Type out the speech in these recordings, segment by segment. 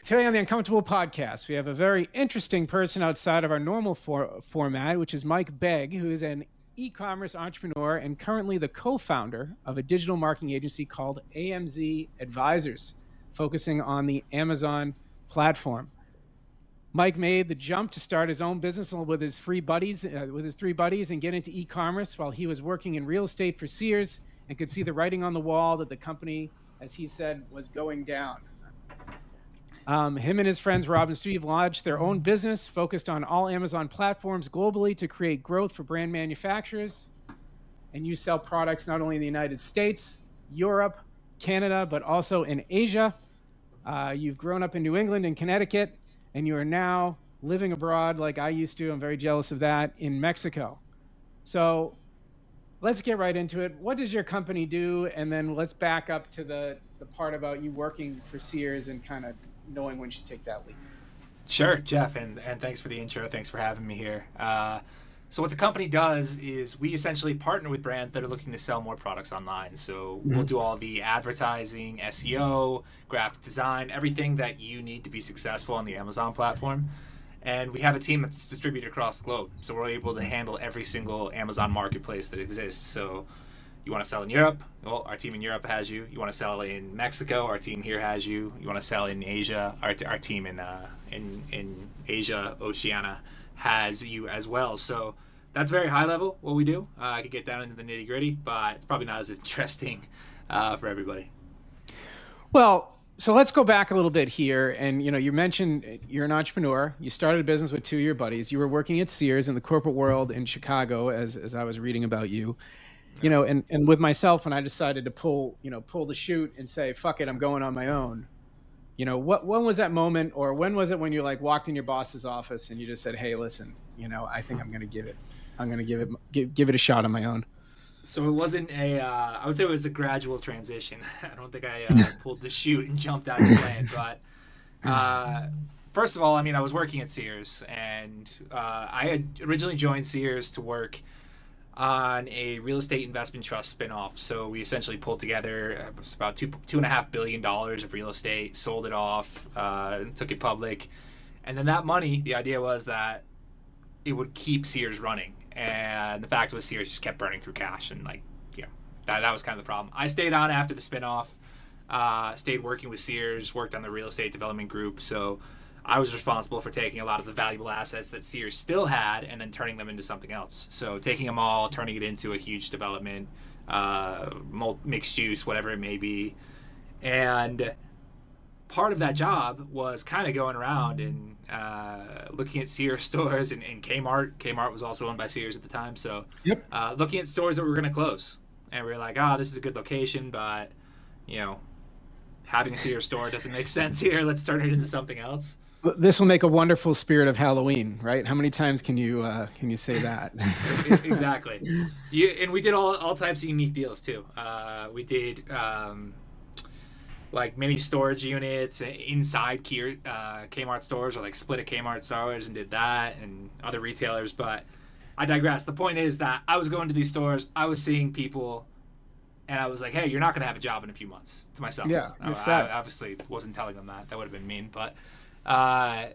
Today on the Uncomfortable Podcast, we have a very interesting person outside of our normal format, which is Mike Begg, who is an e-commerce entrepreneur and currently the co-founder of a digital marketing agency called AMZ Advisors, focusing on the Amazon platform. Mike made the jump to start his own business with his three buddies, and get into e-commerce while he was working in real estate for Sears and could see the writing on the wall that the company, as he said, was going down. Him and his friends, Rob and Steve, launched their own business focused on all Amazon platforms globally to create growth for brand manufacturers. And you sell products not only in the United States, Europe, Canada, but also in Asia. You've grown up in New England and Connecticut, and you are now living abroad like I used to. I'm very jealous of that, in Mexico. So let's get right into it. What does your company do? And then let's back up to the part about you working for Sears and kind of knowing when you should take that leap. Sure, Jeff, and thanks for the intro. Thanks for having me here. So what the company does is we essentially partner with brands that are looking to sell more products online. So we'll do all the advertising, SEO, graphic design, everything that you need to be successful on the Amazon platform. And we have a team that's distributed across the globe. So we're able to handle every single Amazon marketplace that exists. So you want to sell in Europe? Well, our team in Europe has you. You want to sell in Mexico? Our team here has you. You want to sell in Asia? Our team in Asia, Oceania, has you as well. So that's very high level what we do. I could get down into the nitty gritty, but it's probably not as interesting for everybody. Well, so let's go back a little bit here. And you mentioned you're an entrepreneur. You started a business with two of your buddies. You were working at Sears in the corporate world in Chicago, as I was reading about you. And with myself, when I decided to pull the chute and say, fuck it, I'm going on my own. When was that moment, or when was it when you walked in your boss's office and you just said, hey, listen, I think I'm going to give it a shot on my own. So it wasn't I would say it was a gradual transition. I don't think I pulled the chute and jumped out of the plane, but first of all, I was working at Sears, and I had originally joined Sears to work on a real estate investment trust spinoff. So we essentially pulled together about $2.5 billion of real estate, sold it off, took it public. And then that money, the idea was that it would keep Sears running. And the fact was Sears just kept burning through cash. And that was kind of the problem. I stayed on after the spinoff, stayed working with Sears, worked on the real estate development group. So I was responsible for taking a lot of the valuable assets that Sears still had and then turning them into something else. So taking them all, turning it into a huge development, mixed use, whatever it may be. And part of that job was kind of going around and looking at Sears stores and Kmart. Kmart was also owned by Sears at the time. So looking at stores that we were going to close. And we were like, this is a good location, but, having a Sears store doesn't make sense here. Let's turn it into something else. This will make a wonderful spirit of Halloween, right? How many times can you say that? Exactly. And we did all types of unique deals too. We did mini storage units inside Kmart stores, or split at Kmart stores, and did that, and other retailers. But I digress. The point is that I was going to these stores, I was seeing people, and I was like, hey, you're not going to have a job in a few months, to myself. Yeah, I obviously wasn't telling them that. That would have been mean, but and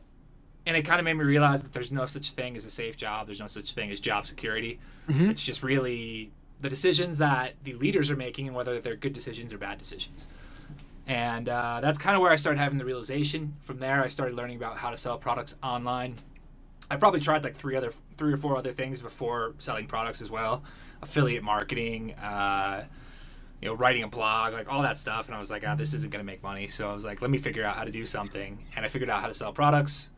it kind of made me realize that there's no such thing as a safe job. There's no such thing as job security. Mm-hmm. It's just really the decisions that the leaders are making, and whether they're good decisions or bad decisions. And that's kind of where I started having the realization. From there, I started learning about how to sell products online. I probably tried three or four other things before selling products as well. Affiliate marketing, writing a blog, all that stuff. And I was like, this isn't going to make money. So I was like, let me figure out how to do something. And I figured out how to sell products.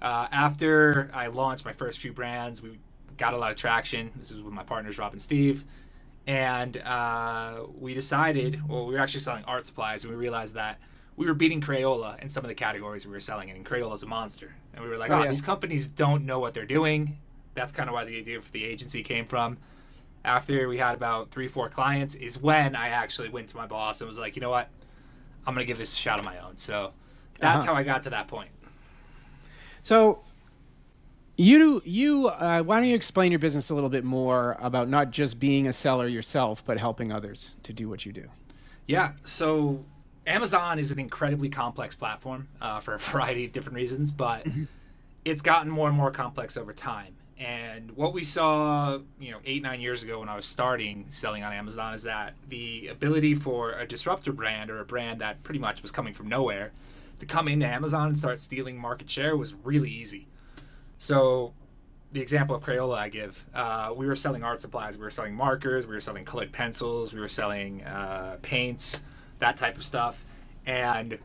After I launched my first few brands, we got a lot of traction. This is with my partners, Rob and Steve. And we decided, we were actually selling art supplies, and we realized that we were beating Crayola in some of the categories we were selling in, and Crayola's a monster. And we were like, these companies don't know what they're doing. That's kind of why the idea for the agency came from. After we had about 3-4 clients is when I actually went to my boss and was like, you know what? I'm going to give this a shot on my own. So that's how I got to that point. So you why don't you explain your business a little bit more about not just being a seller yourself, but helping others to do what you do? Yeah. So Amazon is an incredibly complex platform for a variety of different reasons, but it's gotten more and more complex over time. And what we saw, 8, 9 years ago when I was starting selling on Amazon is that the ability for a disruptor brand or a brand that pretty much was coming from nowhere to come into Amazon and start stealing market share was really easy. So the example of Crayola I give, we were selling art supplies, we were selling markers, we were selling colored pencils, we were selling paints, that type of stuff. And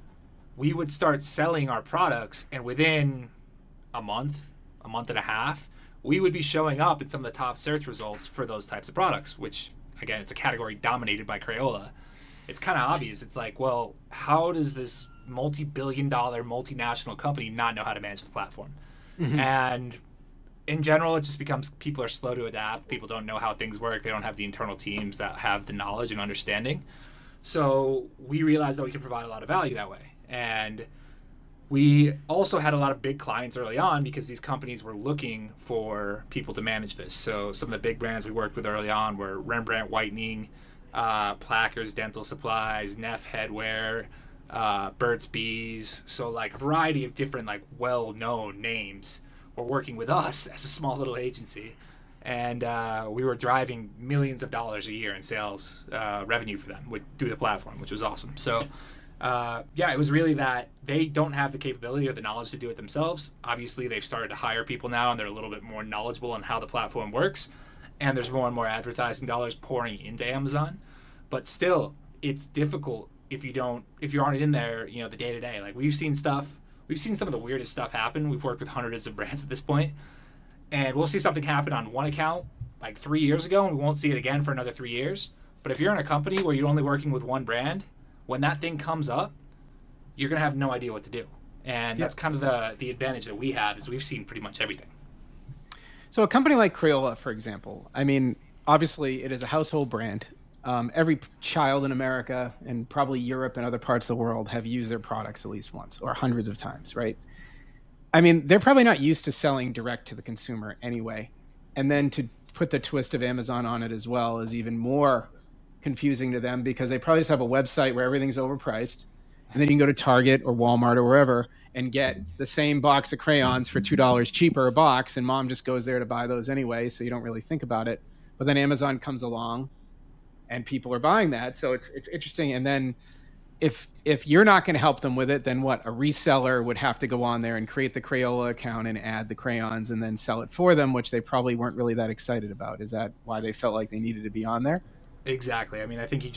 we would start selling our products, and within a month and a half, we would be showing up in some of the top search results for those types of products, which, again, it's a category dominated by Crayola. It's kind of obvious. It's like, well, how does this multi-billion-dollar multinational company not know how to manage the platform? And in general, it just becomes people are slow to adapt. People don't know how things work. They don't have the internal teams that have the knowledge and understanding. So we realized that we could provide a lot of value that way. And we also had a lot of big clients early on because these companies were looking for people to manage this. So some of the big brands we worked with early on were Rembrandt Whitening, Plackers Dental Supplies, Neff Headwear, Burt's Bees. So like a variety of different like well-known names were working with us as a small little agency. And we were driving millions of dollars a year in sales revenue for them through the platform, which was awesome. So it was really that they don't have the capability or the knowledge to do it themselves. Obviously, they've started to hire people now, and they're a little bit more knowledgeable on how the platform works. And there's more and more advertising dollars pouring into Amazon. But still, it's difficult if you aren't in there, the day to day. Like we've seen some of the weirdest stuff happen. We've worked with hundreds of brands at this point, and we'll see something happen on one account like 3 years ago, and we won't see it again for another 3 years. But if you're in a company where you're only working with one brand, when that thing comes up, you're going to have no idea what to do. And that's kind of the advantage that we have is we've seen pretty much everything. So a company like Crayola, for example, I mean, obviously it is a household brand. Every child in America and probably Europe and other parts of the world have used their products at least once or hundreds of times, right? I mean, they're probably not used to selling direct to the consumer anyway. And then to put the twist of Amazon on it as well is even more confusing to them because they probably just have a website where everything's overpriced. And then you can go to Target or Walmart or wherever and get the same box of crayons for $2 cheaper a box. And mom just goes there to buy those anyway. So you don't really think about it. But then Amazon comes along and people are buying that. So it's interesting. And then if you're not going to help them with it, then what? A reseller would have to go on there and create the Crayola account and add the crayons and then sell it for them, which they probably weren't really that excited about. Is that why they felt like they needed to be on there? Exactly. I mean, I think you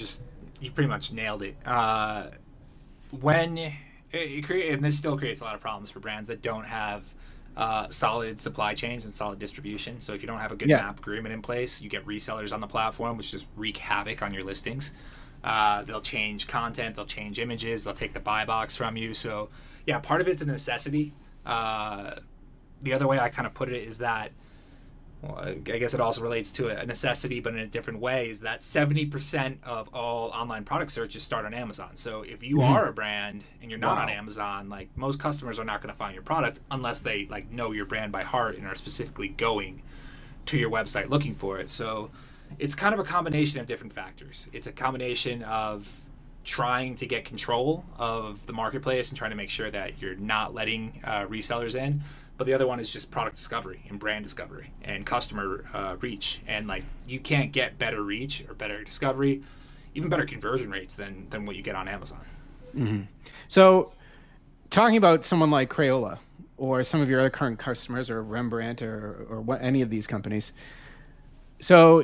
pretty much nailed it. And this still creates a lot of problems for brands that don't have solid supply chains and solid distribution. So if you don't have a good map agreement in place, you get resellers on the platform, which just wreak havoc on your listings. They'll change content, they'll change images, they'll take the buy box from you. So yeah, part of it's a necessity. The other way I kind of put it is that, well, I guess it also relates to a necessity, but in a different way, is that 70% of all online product searches start on Amazon. So if you are a brand and you're not on Amazon, like most customers are not going to find your product unless they like know your brand by heart and are specifically going to your website looking for it. So it's kind of a combination of different factors. It's a combination of trying to get control of the marketplace and trying to make sure that you're not letting resellers in. But the other one is just product discovery and brand discovery and customer reach. And like you can't get better reach or better discovery, even better conversion rates than what you get on Amazon. Mm-hmm. So talking about someone like Crayola or some of your other current customers or Rembrandt or what, any of these companies. So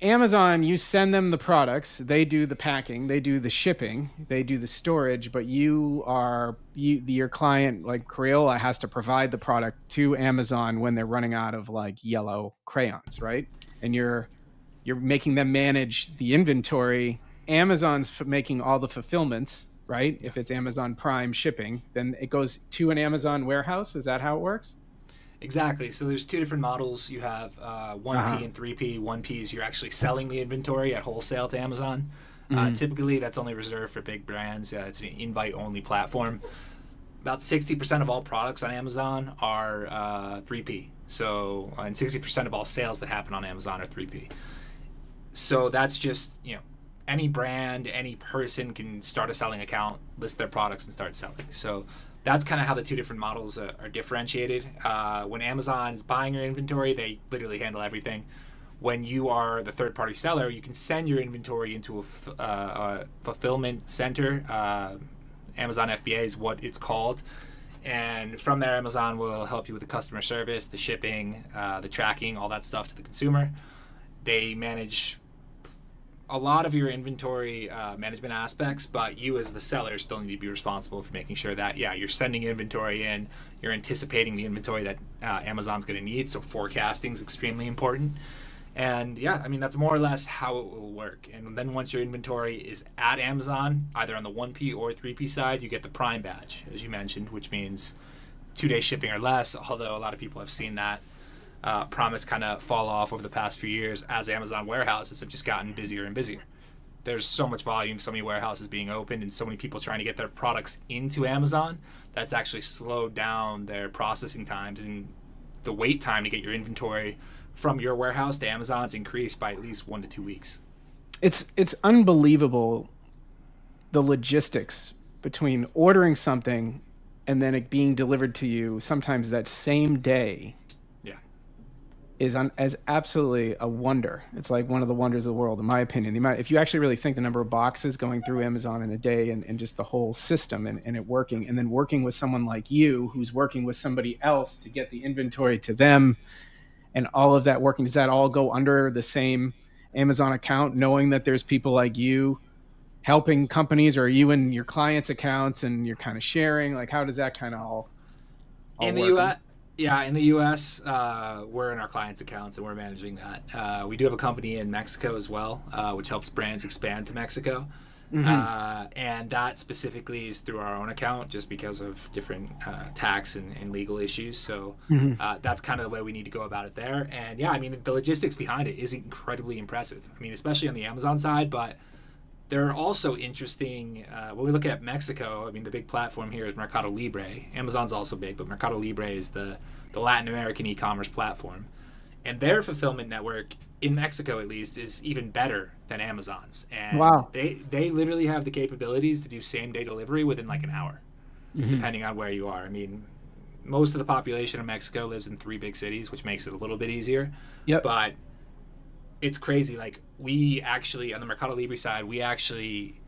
Amazon, you send them the products, they do the packing, they do the shipping, they do the storage, but your client like Crayola has to provide the product to Amazon when they're running out of like yellow crayons, right? And you're making them manage the inventory. Amazon's making all the fulfillments, right? If it's Amazon Prime shipping, then it goes to an Amazon warehouse. Is that how it works? Exactly. So there's two different models. You have 1P and 3P. 1P is you're actually selling the inventory at wholesale to Amazon. Typically, that's only reserved for big brands. It's an invite-only platform. About 60% of all products on Amazon are 3P. So, and 60% of all sales that happen on Amazon are 3P. So that's just, any brand, any person can start a selling account, list their products, and start selling. So that's kind of how the two different models are differentiated. When Amazon's buying your inventory, they literally handle everything. When you are the third-party seller, you can send your inventory into a fulfillment center. Amazon FBA is what it's called. And from there, Amazon will help you with the customer service, the shipping, the tracking, all that stuff to the consumer. They manage a lot of your inventory management aspects, but you as the seller still need to be responsible for making sure that, you're sending inventory in, you're anticipating the inventory that Amazon's going to need, so forecasting is extremely important. And that's more or less how it will work. And then once your inventory is at Amazon, either on the 1P or 3P side, you get the Prime badge, as you mentioned, which means 2-day shipping or less, although a lot of people have seen that promise kind of fall off over the past few years as Amazon warehouses have just gotten busier and busier. There's so much volume, so many warehouses being opened, and so many people trying to get their products into Amazon, that's actually slowed down their processing times, and the wait time to get your inventory from your warehouse to Amazon's increased by at least 1 to 2 weeks. It's unbelievable, the logistics between ordering something and then it being delivered to you sometimes that same day. Is absolutely a wonder. It's like one of the wonders of the world, in my opinion. If you actually really think the number of boxes going through Amazon in a day, and just the whole system and it working, and then working with someone like you who's working with somebody else to get the inventory to them, and all of that working, does that all go under the same Amazon account, knowing that there's people like you helping companies, or you and your clients' accounts, and you're kind of sharing? Like, how does that kind of all in the work? US? Yeah, in the U.S., we're in our clients' accounts, and we're managing that. We do have a company in Mexico as well, which helps brands expand to Mexico. And that specifically is through our own account, just because of different tax and legal issues. So that's kind of the way we need to go about it there. And the logistics behind it is incredibly impressive. Especially on the Amazon side, but there are also interesting, when we look at Mexico, the big platform here is Mercado Libre. Amazon's also big, but Mercado Libre is the Latin American e-commerce platform. And their fulfillment network, in Mexico at least, is even better than Amazon's. And wow. They literally have the capabilities to do same-day delivery within like an hour, depending on where you are. Most of the population of Mexico lives in 3 big cities, which makes it a little bit easier. Yep. But it's crazy. Like, we actually, on the Mercado Libre side, we actually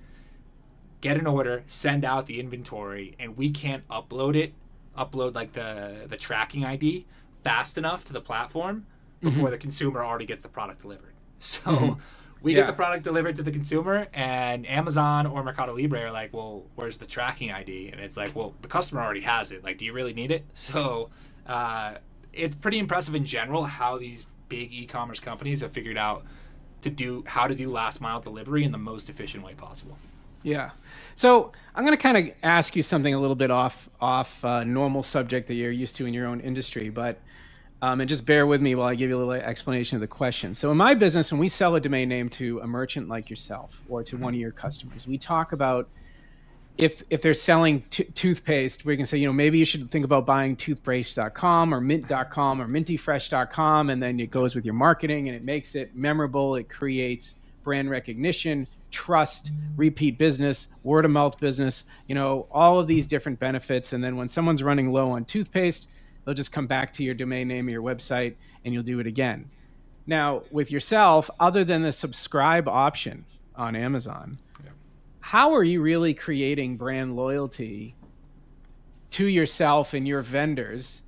get an order, send out the inventory, and we can't upload like the tracking ID fast enough to the platform before the consumer already gets the product delivered. So we get the product delivered to the consumer, and Amazon or Mercado Libre are like, well, where's the tracking ID? And it's like, well, the customer already has it. Like, do you really need it? So it's pretty impressive in general how these big e-commerce companies have figured out how to do last mile delivery in the most efficient way possible. Yeah. So I'm going to kind of ask you something a little bit off normal subject that you're used to in your own industry, but and just bear with me while I give you a little explanation of the question. So in my business, when we sell a domain name to a merchant like yourself or to one of your customers, we talk about if they're selling toothpaste, we can say, maybe you should think about buying toothpaste.com or mint.com or mintyfresh.com. And then it goes with your marketing and it makes it memorable. It creates brand recognition, trust, repeat business, word of mouth business, all of these different benefits. And then when someone's running low on toothpaste, they'll just come back to your domain name or your website and you'll do it again. Now, with yourself, other than the subscribe option on Amazon, how are you really creating brand loyalty to yourself and your vendors?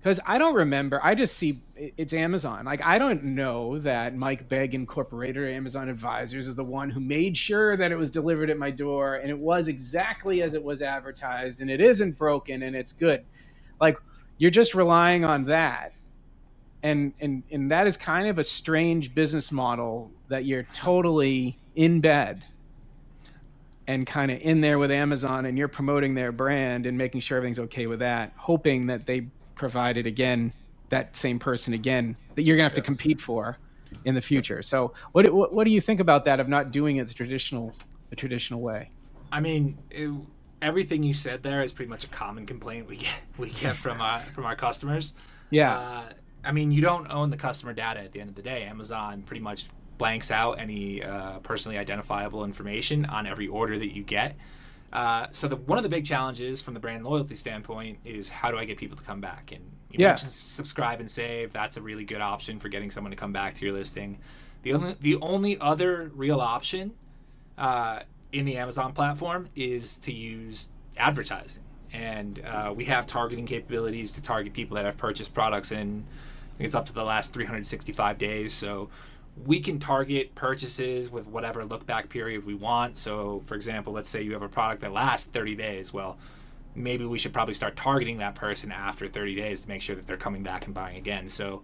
Because I don't remember, I just see it's Amazon. Like, I don't know that Mike Begg Incorporated or AMZ Advisors is the one who made sure that it was delivered at my door and it was exactly as it was advertised and it isn't broken and it's good. Like, you're just relying on that. And that is kind of a strange business model that you're totally in bed and kind of in there with Amazon, and you're promoting their brand and making sure everything's okay with that, hoping that they provide it again, that same person again, that you're gonna have to compete for in the future. So what do you think about that, of not doing it the traditional way? Everything you said there is pretty much a common complaint we get from our customers. Yeah. You don't own the customer data at the end of the day. Amazon pretty much blanks out any personally identifiable information on every order that you get. So one of the big challenges from the brand loyalty standpoint is how do I get people to come back? And you mentioned subscribe and save. That's a really good option for getting someone to come back to your listing. The only other real option in the Amazon platform is to use advertising. And we have targeting capabilities to target people that have purchased products in, I think it's up to the last 365 days. So we can target purchases with whatever look back period we want. So for example, let's say you have a product that lasts 30 days. Well, maybe we should probably start targeting that person after 30 days to make sure that they're coming back and buying again. So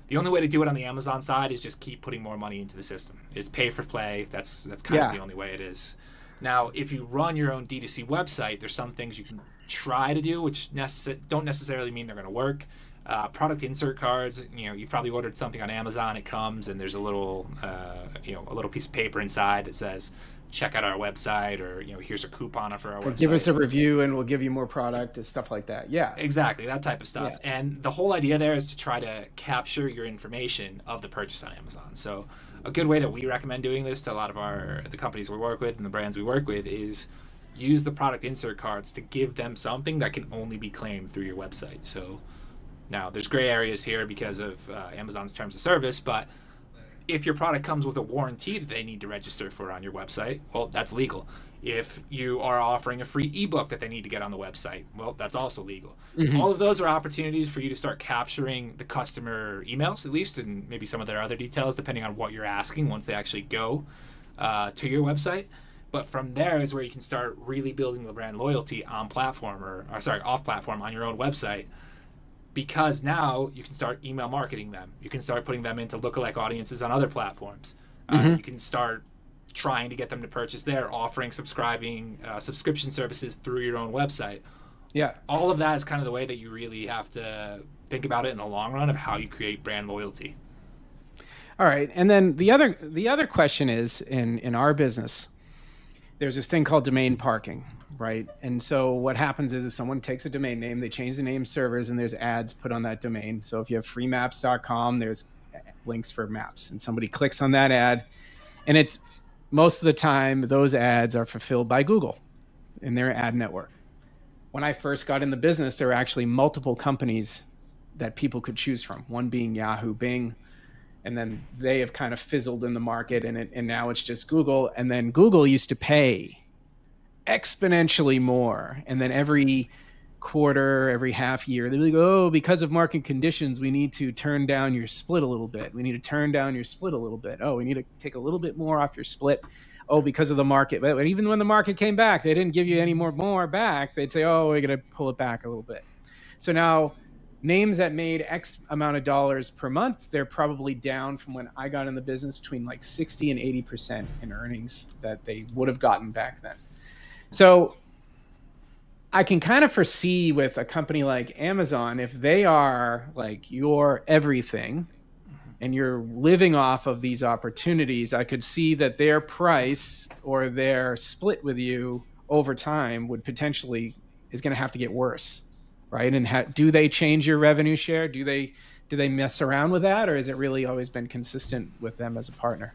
the only way to do it on the Amazon side is just keep putting more money into the system. It's pay for play. That's kind of the only way it is. Now, if you run your own D2C website, there's some things you can try to do, which don't necessarily mean they're going to work. Product insert cards, you've probably ordered something on Amazon. It comes and there's a little, a little piece of paper inside that says, check out our website, or here's a coupon for our website. Give us a review and we'll give you more product and stuff like that. Yeah, exactly, that type of stuff. Yeah. And the whole idea there is to try to capture your information of the purchase on Amazon. So a good way that we recommend doing this to a lot of the companies we work with and the brands we work with is use the product insert cards to give them something that can only be claimed through your website. So now there's gray areas here because of Amazon's terms of service, but if your product comes with a warranty that they need to register for on your website, well, that's legal. If you are offering a free ebook that they need to get on the website, well, that's also legal. Mm-hmm. All of those are opportunities for you to start capturing the customer emails, at least, and maybe some of their other details, depending on what you're asking once they actually go to your website. But from there is where you can start really building the brand loyalty on platform off platform on your own website. Because now you can start email marketing them. You can start putting them into lookalike audiences on other platforms. You can start trying to get them to purchase there, offering subscription services through your own website. Yeah. All of that is kind of the way that you really have to think about it in the long run of how you create brand loyalty. All right. And then the other question is, in our business, there's this thing called domain parking. Right. And so what happens is someone takes a domain name, they change the name servers, and there's ads put on that domain. So if you have freemaps.com, there's links for maps, and somebody clicks on that ad, and it's most of the time those ads are fulfilled by Google in their ad network. When I first got in the business, there were actually multiple companies that people could choose from, one being Yahoo, Bing, and then they have kind of fizzled in the market, and now it's just Google. And then Google used to pay exponentially more, and then every quarter, every half year, they're like, oh, because of market conditions, we need to turn down your split a little bit. We need to turn down your split a little bit. Oh, we need to take a little bit more off your split. Oh, because of the market. But even when the market came back, they didn't give you any more back. They'd say, oh, we're going to pull it back a little bit. So now names that made X amount of dollars per month, they're probably down from when I got in the business between like 60 and 80% in earnings that they would have gotten back then. So I can kind of foresee with a company like Amazon, if they are like your everything and you're living off of these opportunities, I could see that their price or their split with you over time is going to have to get worse, right? And do they change your revenue share? Do they mess around with that, or has it really always been consistent with them as a partner?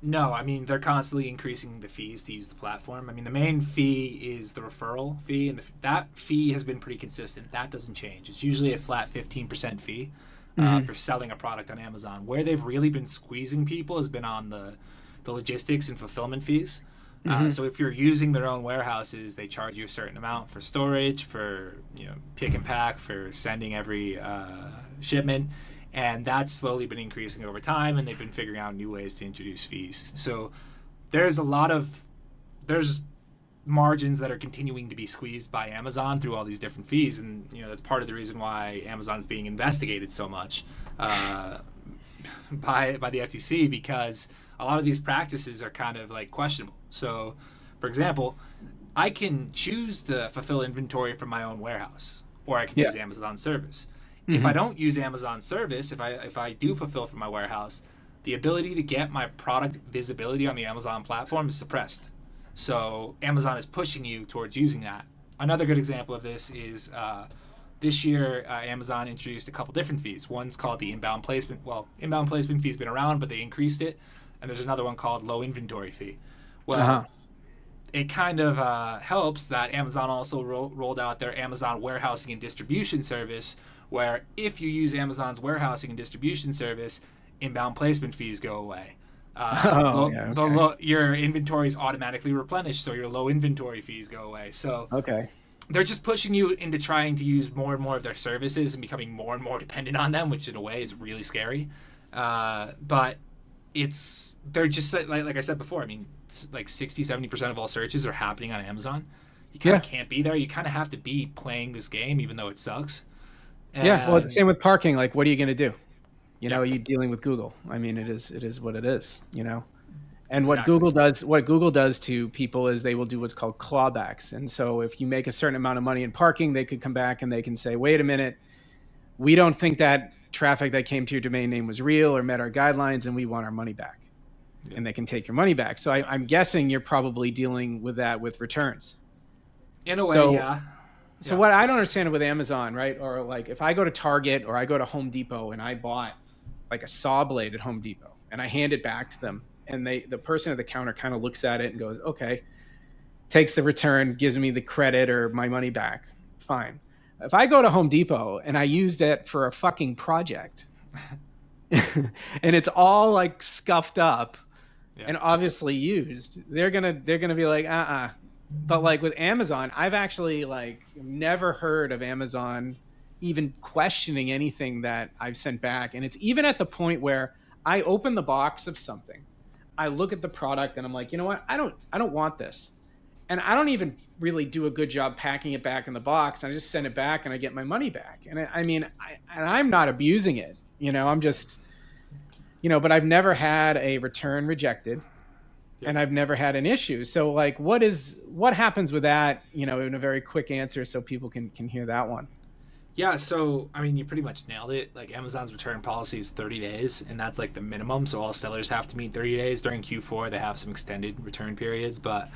No, I mean, they're constantly increasing the fees to use the platform. I mean, the main fee is the referral fee, and that fee has been pretty consistent. That doesn't change. It's usually a flat 15% fee for selling a product on Amazon. Where they've really been squeezing people has been on the logistics and fulfillment fees. So if you're using their own warehouses, they charge you a certain amount for storage, for pick and pack, for sending every shipment. And that's slowly been increasing over time, and they've been figuring out new ways to introduce fees. So there's margins that are continuing to be squeezed by Amazon through all these different fees, and that's part of the reason why Amazon is being investigated so much by the FTC, because a lot of these practices are kind of like questionable. So, for example, I can choose to fulfill inventory from my own warehouse, or I can use Amazon service. If I don't use Amazon service, if I do fulfill from my warehouse, the ability to get my product visibility on the Amazon platform is suppressed. So Amazon is pushing you towards using that. Another good example of this is this year Amazon introduced a couple different fees. One's called the inbound placement. Well, inbound placement fee's been around, but they increased it. and there's another one called low inventory fee. Well, Uh-huh. it kind of helps that Amazon also rolled out their Amazon warehousing and distribution service, where if you use Amazon's warehousing and distribution service, inbound placement fees go away. Oh, yeah, okay. Your inventory is automatically replenished, so your low inventory fees go away. So Okay. they're just pushing you into trying to use more and more of their services and becoming more and more dependent on them, which in a way is really scary. But they're just like I said before. I mean, it's like 60-70% of all searches are happening on Amazon. You kind Yeah. of can't be there. You kind of have to be playing this game, even though it sucks. Yeah. Well, And same with parking. Like, what are you going to do? yeah, Are you dealing with Google? I mean, it is what it is, And exactly. What Google does to people is they will do what's called clawbacks. And so if you make a certain amount of money in parking, they could come back and they can say, wait a minute, we don't think that traffic that came to your domain name was real or met our guidelines, and we want our money back. Yeah. And they can take your money back. So I'm guessing you're probably dealing with that with returns. In a way, So yeah, so yeah, what I don't understand with Amazon, right? Or like if I go to Target or I go to Home Depot and I bought like a saw blade at Home Depot and I hand it back to them, and the person at the counter kind of looks at it and goes, okay, takes the return, gives me the credit or my money back. Fine. If I go to Home Depot and I used it for a fucking project and it's all like scuffed up yeah, and obviously used, they're gonna be like, But like with Amazon, I've actually like never heard of Amazon even questioning anything that I've sent back. And it's even at the point where I open the box of something, I look at the product and I'm like, you know what? I don't want this. And I don't even really do a good job packing it back in the box. I just send it back and I get my money back. And I mean, I'm not abusing it. I'm just, but I've never had a return rejected yeah. and I've never had an issue. So like, what happens with that, in a very quick answer so people can hear that one. Yeah, so I mean, you pretty much nailed it. Like Amazon's return policy is 30 days, and that's like the minimum. So all sellers have to meet 30 days. During Q4, they have some extended return periods. But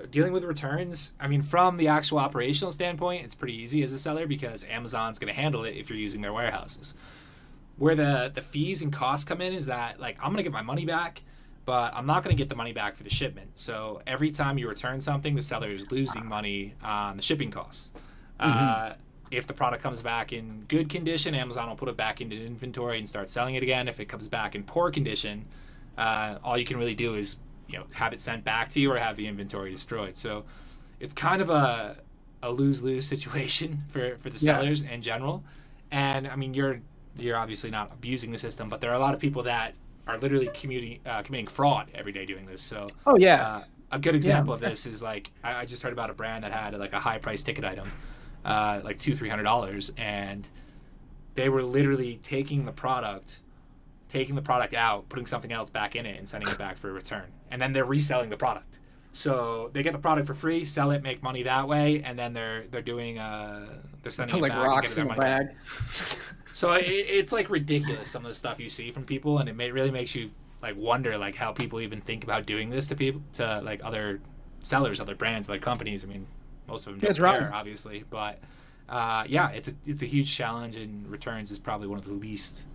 dealing with returns, I mean, from the actual operational standpoint, it's pretty easy as a seller because Amazon's going to handle it if you're using their warehouses. Where the fees and costs come in is that like I'm going to get my money back, but I'm not going to get the money back for the shipment. So every time you return something, the seller is losing money on the shipping costs. Mm-hmm. If the product comes back in good condition, Amazon will put it back into inventory and start selling it again. If it comes back in poor condition, all you can really do is have it sent back to you or have the inventory destroyed. So it's kind of a lose-lose situation for the Yeah. sellers in general. And I mean, you're obviously not abusing the system, but there are a lot of people that are literally committing fraud every day doing this. So Oh yeah. a good Yeah. example of this is like I just heard about a brand that had like a high price ticket item, like $200-300, and they were literally taking the product out, putting something else back in it, and sending it back for a return, and then they're reselling the product. So they get the product for free, sell it, make money that way, and then they're doing they're sending it Like back and getting rocks their in a money back. bag. So it's like ridiculous some of the stuff you see from people, and really makes you like wonder like how people even think about doing this to people, to like other sellers, other brands, other companies. I mean, most of them Yeah, don't it's care, wrong. obviously, but yeah, it's a huge challenge, and returns is probably one of the least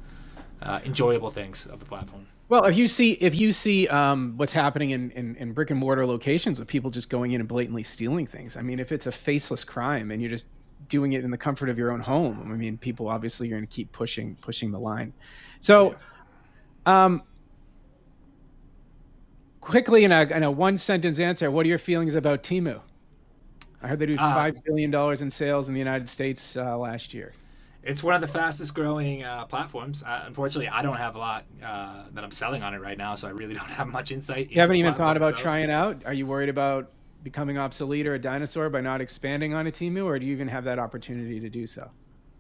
enjoyable things of the platform. Well, if you see what's happening in brick and mortar locations with people just going in and blatantly stealing things, I mean, if it's a faceless crime and you're just doing it in the comfort of your own home, I mean, people obviously are going to keep pushing the line. Yeah. So, um, quickly in a one sentence answer, what are your feelings about Temu? I heard they did Uh, $5 billion in sales in the United States last year. it's one of the fastest growing platforms. Unfortunately, I don't have a lot that I'm selling on it right now, so I really don't have much insight You into haven't the even thought platform about itself. trying out? Are you worried about becoming obsolete or a dinosaur by not expanding on a Temu, or do you even have that opportunity to do so?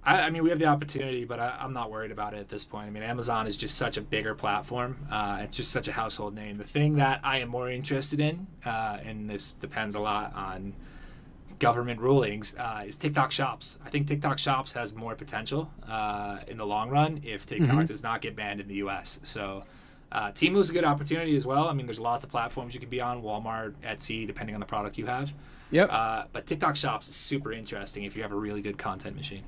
I mean, we have the opportunity, but I'm not worried about it at this point. I mean, Amazon is just such a bigger platform. It's just such a household name. The thing that I am more interested in, and this depends a lot on government rulings, is TikTok Shops. I think TikTok Shops has more potential in the long run if TikTok Hmm. does not get banned in the U.S. So Temu is a good opportunity as well. I mean, there's lots of platforms you can be on, Walmart, Etsy, depending on the product you have. Yep. But TikTok Shops is super interesting if you have a really good content machine.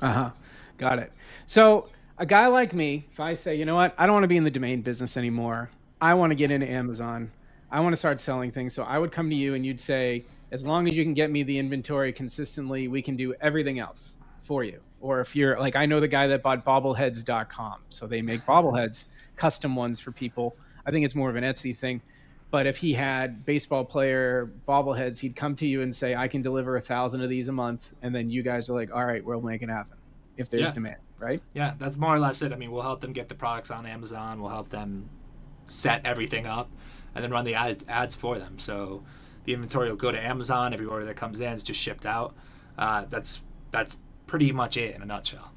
Uh-huh. Got it. So a guy like me, if I say, you know what, I don't want to be in the domain business anymore. I want to get into Amazon. I want to start selling things. So I would come to you and you'd say, as long as you can get me the inventory consistently, we can do everything else for you. Or if you're like, I know the guy that bought bobbleheads.com. So they make bobbleheads, custom ones for people. I think it's more of an Etsy thing. But if he had baseball player bobbleheads, he'd come to you and say, I can deliver 1,000 of these a month. And then you guys are like, all right, we'll make it happen if there's Yeah, demand, right? yeah, that's more or less it. I mean, we'll help them get the products on Amazon. We'll help them set everything up, and then run the ads for them. So the inventory will go to Amazon. Every order that comes in is just shipped out. That's pretty much it in a nutshell.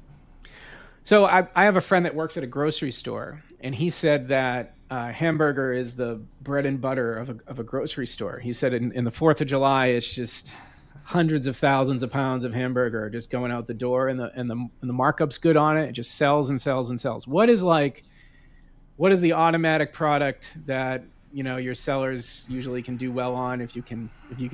So I have a friend that works at a grocery store, and he said that hamburger is the bread and butter of a grocery store. He said in the 4th of July, it's just hundreds of thousands of pounds of hamburger just going out the door, and the markup's good on it. It just sells and sells and sells. What is the automatic product that your sellers usually can do well on? If you can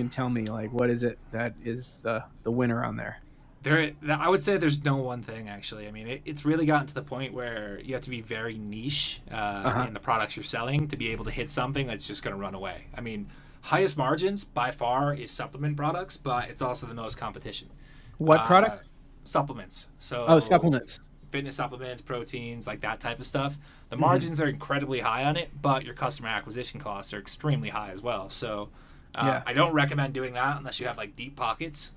tell me, like, what is it that is the winner on there? I would say there's no one thing actually. I mean, it's really gotten to the point where you have to be very niche Uh-huh. in the products you're selling to be able to hit something that's just going to run away. I mean, highest margins by far is supplement products, but it's also the most competition. What Uh, product? Supplements. Oh, So supplements. fitness supplements, proteins, like that type of stuff. The Hmm. margins are incredibly high on it, but your customer acquisition costs are extremely high as well. So Yeah. I don't recommend doing that unless you have like deep pockets.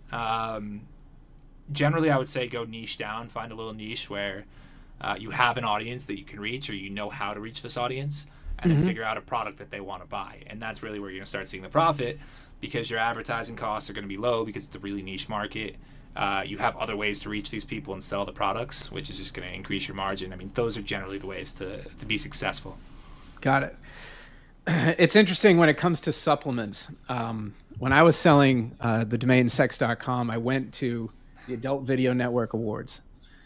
Generally, I would say go niche down, find a little niche where you have an audience that you can reach, or you know how to reach this audience, and then Hmm. figure out a product that they want to buy. And that's really where you're going to start seeing the profit, because your advertising costs are going to be low because it's a really niche market. You have other ways to reach these people and sell the products, which is just going to increase your margin. I mean, those are generally the ways to be successful. Got it. It's interesting when it comes to supplements. When I was selling the domain sex.com, I went to the Adult Video Network Awards.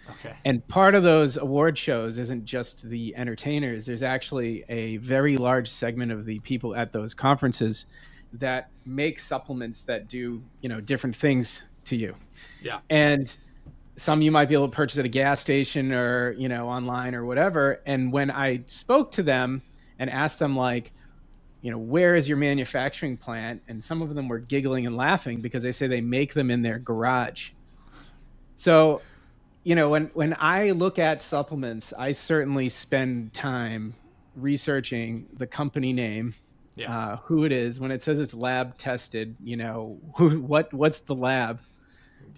Okay. And part of those award shows isn't just the entertainers. There's actually a very large segment of the people at those conferences that make supplements that do, different things to you. Yeah. And some you might be able to purchase at a gas station or, online or whatever. And when I spoke to them and asked them, like, where is your manufacturing plant? And some of them were giggling and laughing because they say they make them in their garage. So, when I look at supplements, I certainly spend time researching the company name, Yeah. who it is. When it says it's lab tested, what's the lab?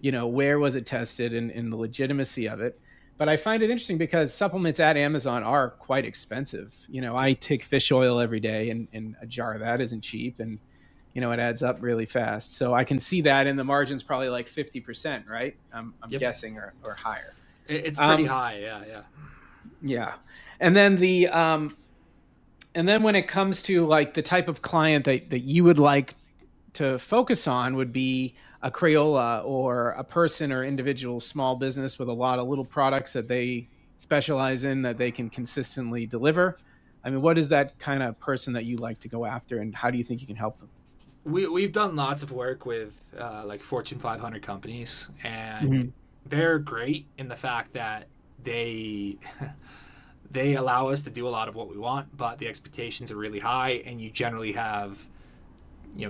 Where was it tested, and the legitimacy of it. But I find it interesting because supplements at Amazon are quite expensive. I take fish oil every day, and a jar of that isn't cheap, and it adds up really fast. So I can see that, and the margin's probably like 50%, right? I'm Yep. guessing, or higher. It's pretty Um, high. Yeah. Yeah. yeah, and then when it comes to like the type of client that you would like to focus on would be a Crayola or a person or individual small business with a lot of little products that they specialize in that they can consistently deliver. I mean, what is that kind of person that you like to go after, and how do you think you can help them? We've done lots of work with like Fortune 500 companies, and Hmm. they're great in the fact that they they allow us to do a lot of what we want, but the expectations are really high, and you generally have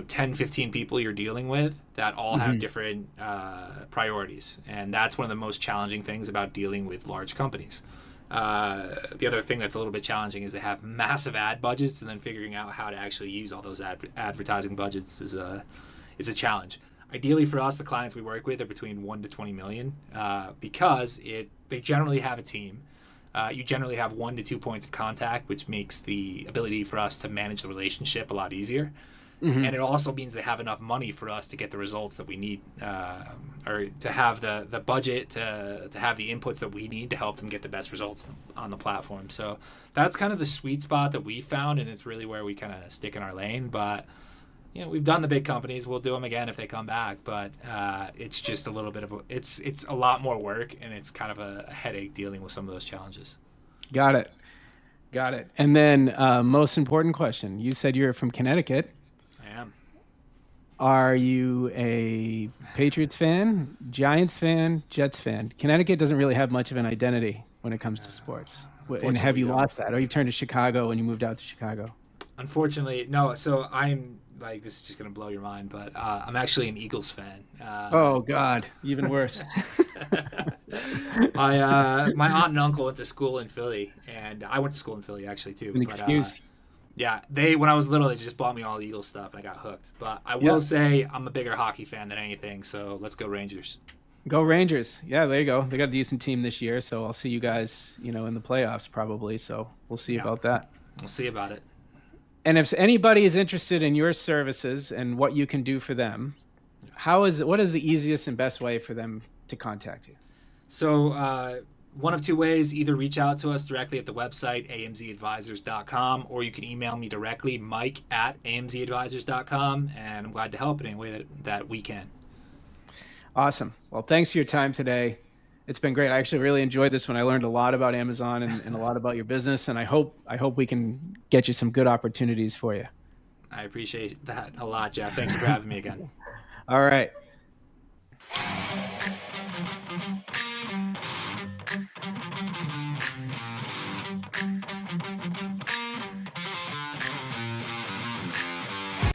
10, 15 people you're dealing with that all have Hmm. different priorities, and that's one of the most challenging things about dealing with large companies. The other thing that's a little bit challenging is they have massive ad budgets, and then figuring out how to actually use all those advertising budgets is a challenge. Ideally, for us, the clients we work with are between 1 to 20 million, because they generally have a team. You generally have 1 to 2 points of contact, which makes the ability for us to manage the relationship a lot easier. Hmm. And it also means they have enough money for us to get the results that we need, or to have the budget to have the inputs that we need to help them get the best results on the platform. So that's kind of the sweet spot that we found, and it's really where we kind of stick in our lane. But we've done the big companies. We'll do them again if they come back. But it's just a little bit of it's a lot more work, and it's kind of a headache dealing with some of those challenges. Got it. Got it. And then, most important question. You said you're from Connecticut. I am. Are you a Patriots fan, Giants fan, Jets fan? Connecticut doesn't really have much of an identity. when it comes to sports. And Unfortunately, have we you don't. lost that? Or you turned to Chicago when you moved out to Chicago? Unfortunately, no. So I'm like, this is just gonna blow your mind, but I'm actually an Eagles fan. Oh God, even worse. My aunt and uncle went to school in Philly, and I went to school in Philly actually too. An But excuse. yeah, they when I was little, they just bought me all the Eagles stuff, and I got hooked. But I will Yeah. say I'm a bigger hockey fan than anything. So let's go Rangers. Go Rangers. Yeah, there you go. They got a decent team this year, so I'll see you guys, in the playoffs probably. So we'll see Yeah, about that. we'll see about it. And if anybody is interested in your services and what you can do for them, what is the easiest and best way for them to contact you? So one of two ways: either reach out to us directly at the website amzadvisors.com, or you can email me directly, mike@amzadvisors.com, and I'm glad to help in any way that we can. Awesome. Well, thanks for your time today. It's been great. I actually really enjoyed this one. I learned a lot about Amazon and a lot about your business, and I hope we can get you some good opportunities for you. I appreciate that a lot, Jeff. Thanks for having me again. All right.